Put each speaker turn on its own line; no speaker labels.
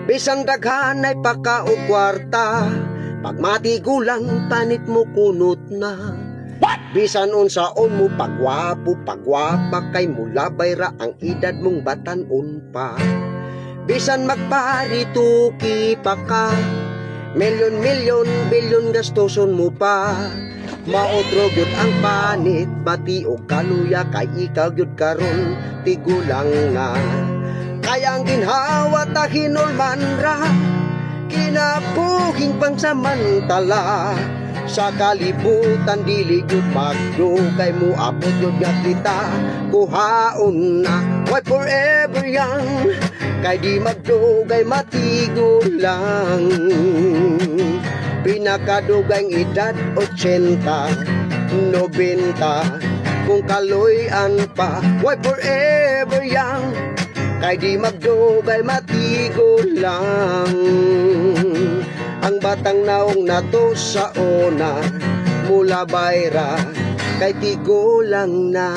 Bisan daghan ay paka o kwarta, pagmati gulang tanit mo kunot na. Bisan unsaon mo pagwapo pagwapa, kay mulabay ra ang edad mong batan-on pa. Bisan magparituki pa ka, milyon bilyon gastoson mo pa. Maotro gyud ang panit, bati o kaluya, kay ikaw gyud karon tigulang na. Kaya ang ginhawa ta hinulman ra, kinabuhing pangsamantala. Sa kalibutan dili gyud magdugay mo, abot gyud nga kita kuhaon na. Why forever young, kay di magdugay matigulang. Pinakadugay edad 80, 90, kung kaloy-an pa. Why forever young, kay di magdugay matigulang. Ang batang naong nato sa una, mula bayra kay tigulang na.